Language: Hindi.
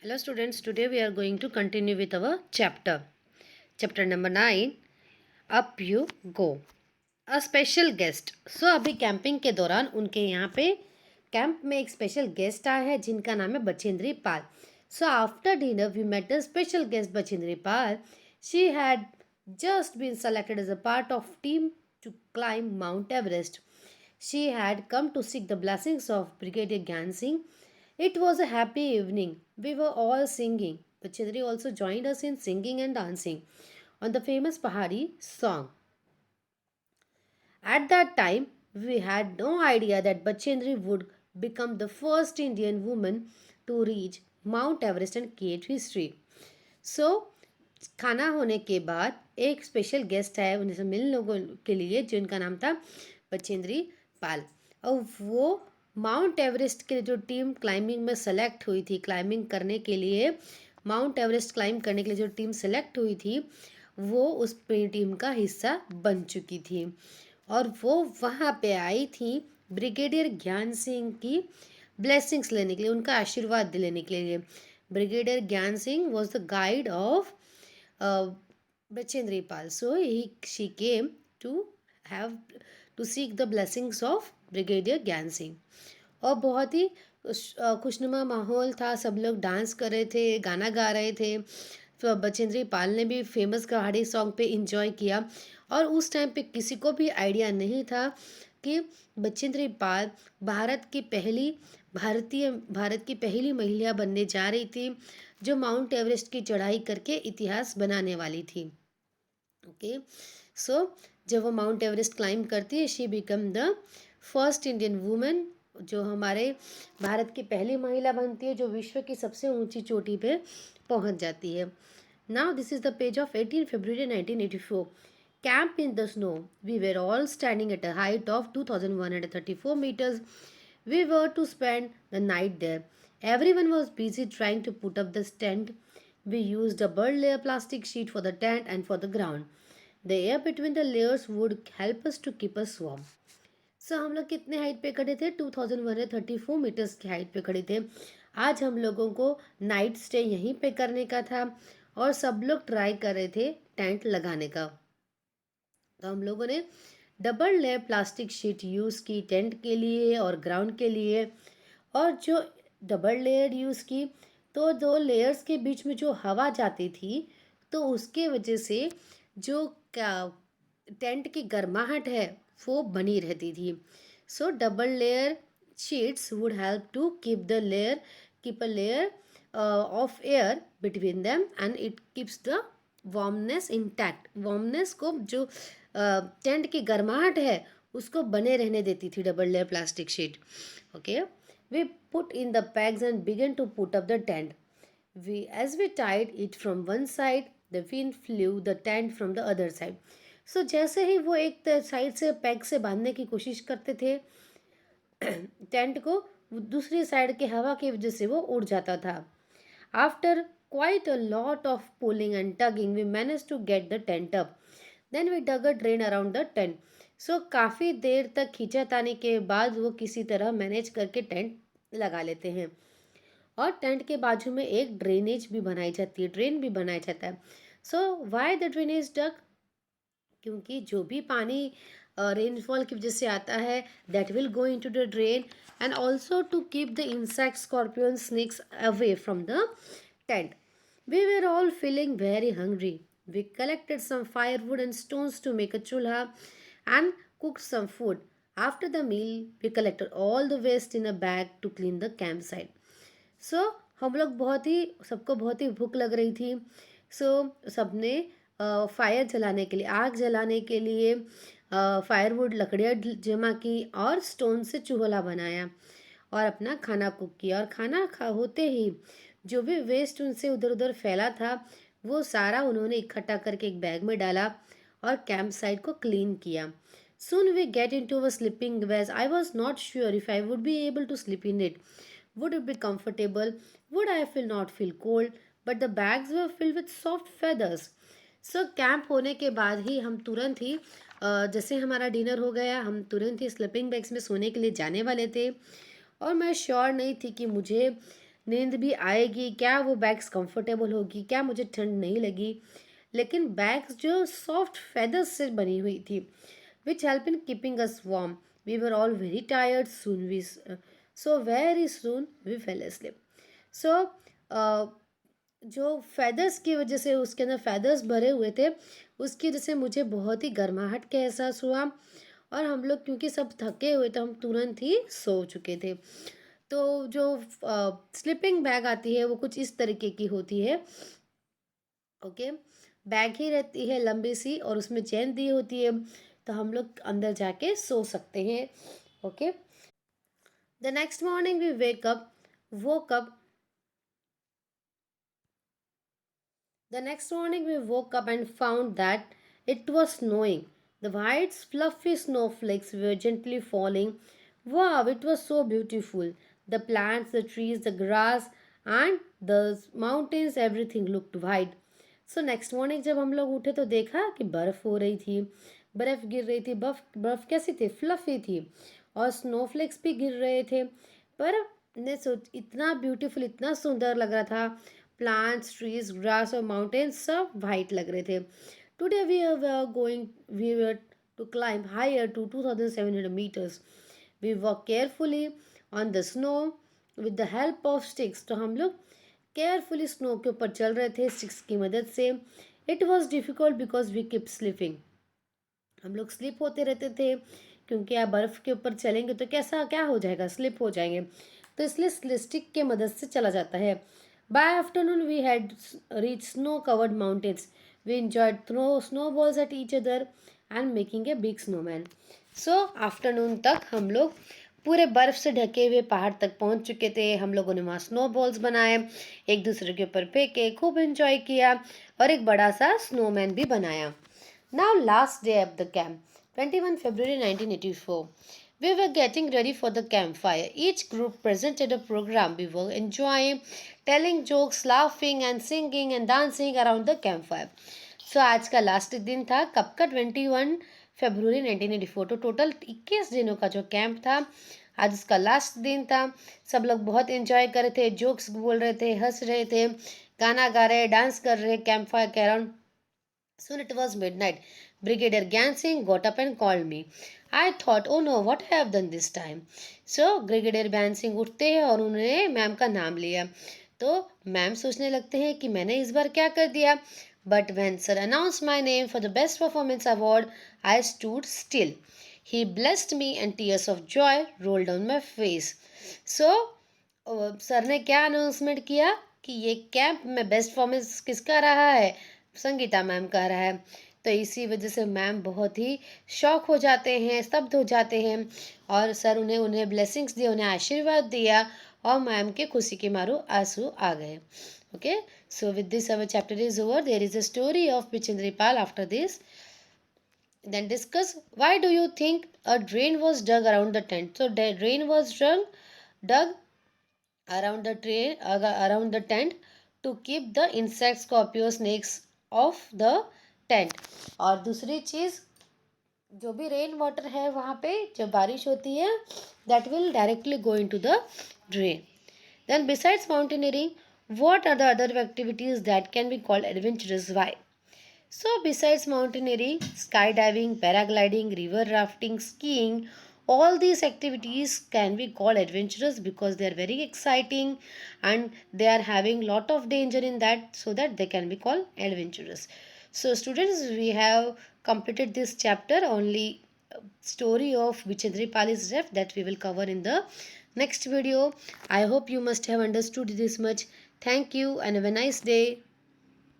Hello students, today we are going to continue with our chapter number 9. Up you go. A special guest. So अभी कैंपिंग के दौरान उनके यहाँ पे कैंप में एक स्पेशल गेस्ट आया है जिनका नाम है Bachendri Pal. So after dinner we met a special guest Bachindri Pal. She had just been selected as a part of team to climb Mount Everest. She had come to seek the blessings of Brigadier Gyan Singh. It was a happy evening. We were all singing. Bachindri also joined us in singing and dancing on the famous Pahari song. At that time, we had no idea that Bachendri would become the first Indian woman to reach Mount Everest and create history. So, खाना होने के बाद एक स्पेशल गेस्ट आया उनसे मिलने लोगों के लिए जिनका नाम था बचेंद्री पाल. और वो माउंट एवरेस्ट के जो टीम क्लाइंबिंग में सेलेक्ट हुई थी, क्लाइंबिंग करने के लिए माउंट एवरेस्ट क्लाइंब करने के लिए जो टीम सेलेक्ट हुई थी वो उस टीम का हिस्सा बन चुकी थी और वो वहाँ पे आई थी ब्रिगेडियर ज्ञान सिंह की ब्लेसिंग्स लेने के लिए, उनका आशीर्वाद लेने के लिए. ब्रिगेडियर ज्ञान Singh was the guide of Bachendri Pal. So she came to have to seek the blessings of Brigadier Gyan Singh. और बहुत ही खुशनुमा माहौल था. सब लोग डांस कर रहे थे, गाना गा रहे थे. तो बचेंद्री पाल ने भी फेमस पहाड़ी सॉन्ग पे इंजॉय किया. और उस टाइम पे किसी को भी आइडिया नहीं था कि बचेंद्री पाल भारत की पहली महिला बनने जा रही थी जो माउंट एवरेस्ट की चढ़ाई करके इतिहास बनाने वाली थी. ओके, सो जब वो माउंट एवरेस्ट क्लाइंब करती है she become the first Indian women, जो हमारे भारत की पहली महिला बनती है जो विश्व की सबसे ऊंची चोटी पे पहुंच जाती है. Now this is the page of 18 February 1984. Camp in the snow. We were all standing at a height of 2134 meters. We were to spend the night there. Everyone was busy trying to put up the tent. We used a double layer plastic sheet for the tent and for the ground. The air between the layers would help us to keep us warm. So हम लोग कितने हाइट पे खड़े थे? 2134 मीटर्स की हाइट पे खड़े थे. आज हम लोगों को नाइट स्टे यहीं पे करने का था और सब लोग ट्राई कर रहे थे टेंट लगाने का. तो हम लोगों ने double layer plastic sheet use की टेंट के लिए और ग्राउंड के लिए. और जो डबल लेयर यूज़ की तो दो लेयर्स के बीच में जो हवा जाती थी तो उसके वजह से जो टेंट की गर्माहट है वो बनी रहती थी. So double layer sheets would help to keep a layer of air between them and it keeps the warmness intact. Warmness को जो टेंट की गर्माहट है उसको बने रहने देती थी double layer plastic sheet. Okay, we put in the pegs and began to put up the tent. As we tied it from one side, the wind flew the tent from the other side. So जैसे ही वो एक साइड से पैग से बांधने की कोशिश करते थे टेंट को, दूसरी साइड के हवा की वजह से वो उड़ जाता था. After quite a lot of pulling and tugging, we managed to get the tent up. Then we dug a drain around the tent. So काफ़ी देर तक खींचातानी के बाद वो किसी तरह मैनेज करके टेंट लगा लेते हैं. और टेंट के बाजू में एक ड्रेनेज भी बनाई जाती है, ड्रेन भी बनाया जाता है. सो वाई द ड्रेनेज डग? क्योंकि जो भी पानी रेनफॉल की वजह से आता है that will go into the drain and also to keep the insect scorpion snakes away from the tent. We were all feeling very hungry. We collected some firewood and stones to make a chulha and cooked some food. After the meal, we collected all the waste in a bag to clean the campsite. So हम लोग सबको बहुत ही भूख लग रही थी. सबने फायर जलाने के लिए, आग जलाने के लिए फायरवुड लकड़ियाँ जमा की और स्टोन से चूल्हा बनाया और अपना खाना कुक किया. और खाना होते ही जो भी वेस्ट उनसे उधर उधर फैला था वो सारा उन्होंने इकट्ठा करके एक बैग में डाला और कैंप साइट को क्लीन किया. Soon we get into a sleeping bag. I was not sure if I would be able to sleep in it. Would it be comfortable? Would I not feel cold? But the bags were filled with soft feathers. So camp होने के बाद ही हम तुरंत ही जैसे हमारा डिनर हो गया हम तुरंत ही स्लीपिंग बैग्स में सोने के लिए जाने वाले थे. और मैं श्योर नहीं थी कि मुझे नींद भी आएगी, क्या वो बैग्स कंफर्टेबल होगी, क्या मुझे ठंड नहीं लगी। लेकिन बैग्स जो सॉफ्ट फेदर्स से बनी हुई थी, which help in keeping us warm. We were all very tired. So very soon we fell asleep. So uh, जो फेदर्स की वजह से, उसके अंदर फेदर्स भरे हुए थे, उसकी वजह से मुझे बहुत ही गर्माहट का एहसास हुआ। और हम लोग क्योंकि सब थके हुए थे, हम तुरंत ही सो चुके थे। तो जो स्लीपिंग बैग आती है वो कुछ इस तरीके की होती है। ओके, बैग ही रहती है लंबी सी और उसमें चेन दी होती है, तो हम लोग अंदर जाके सो सकते हैं। Okay, the next morning we woke up The next morning we woke up and found that it was snowing. The white, fluffy snowflakes were gently falling. Wow, it was so beautiful. The plants, the trees, the grass, and the mountains, everything looked white. So next morning जब हम लोग उठे तो देखा कि बर्फ़ हो रही थी, बर्फ़ गिर रही थी। बर्फ़ कैसी थी? फ्लफ़ी थी और स्नोफ्लेक्स भी गिर रहे थे। पर ने सोच इतना ब्यूटीफुल, इतना सुंदर लग रहा था। प्लांट्स, ट्रीज, ग्रास और माउंटेन्स सब वाइट लग रहे थे। Today we were to climb higher to 2700 meters. We walk carefully on the snow with the help of sticks. तो हम लोग केयरफुली स्नो के ऊपर चल रहे थे स्टिक्स की मदद से। It was difficult because we keep slipping. हम लोग स्लिप होते रहते थे, क्योंकि आप बर्फ़ के ऊपर चलेंगे तो कैसा क्या हो जाएगा? स्लिप हो जाएंगे। तो इसलिए स्टिक के मदद से चला जाता है। By afternoon we had reach snow covered mountains. We enjoyed throw snowballs at each other and making a big snowman. So afternoon तक हम लोग पूरे बर्फ से ढके हुए पहाड़ तक पहुंच चुके थे। हम लोगों ने वहाँ स्नो बॉल्स बनाए, एक दूसरे के ऊपर फेंके, खूब एंजॉय किया और एक बड़ा सा स्नोमैन भी बनाया। Now, last day of the camp, 21 February 1984. We were getting ready for the campfire. Each group presented a program. We were enjoying, telling jokes, laughing, and singing and dancing around the campfire. So, आज का लास्ट दिन था। कब का? 21 फरवरी 1984। तो टोटल 21 दिनों का जो कैंप था, आज उसका लास्ट दिन था। सब लोग बहुत एंजॉय कर रहे थे, जोक्स बोल रहे थे, हंस रहे थे, गाना गा रहे, डांस कर रहे कैंप फायर के around. Soon it was midnight. Brigadier Gansing got up and called me. I thought, oh no, what I have done this time? So Brigadier Gansing उठते हैं और उन्होंने मैम का नाम लिया। तो मैम सोचने लगते हैं कि मैंने इस बार क्या कर दिया। But when sir announced my name for the best performance award, I stood still. He blessed me and tears of joy rolled down my face. So sir ने क्या अनाउंसमेंट किया कि ये कैंप में बेस्ट परफॉर्मेंस किसका रहा है? संगीता मैम का रहा है। तो इसी वजह से मैम बहुत ही शॉक हो जाते हैं, स्तब्ध हो जाते हैं और सर उन्हें उन्हें ब्लेसिंग्स दिए, उन्हें आशीर्वाद दिया और मैम के खुशी के मारो आंसू आ गए। Okay, so with this our chapter is over. There is a story of Bachendri Pal after this. Then discuss, why do you think a drain was dug around the tent? So the drain was dug around the tent to keep the insects, scorpions, snakes off the tent. और दूसरी चीज, जो भी रेन वाटर है वहाँ पे जब बारिश होती है, that will directly go into the drain. Then besides mountaineering, what are the other activities that can be called adventurous? Why? So besides mountaineering, skydiving, paragliding, river rafting, skiing, all these activities can be called adventurous because they are very exciting and they are having lot of danger in that, so that they can be called adventurous. So students, we have completed this chapter. Only story of Bichendri Pal is left, that we will cover in the next video. I hope you must have understood this much. Thank you and have a nice day.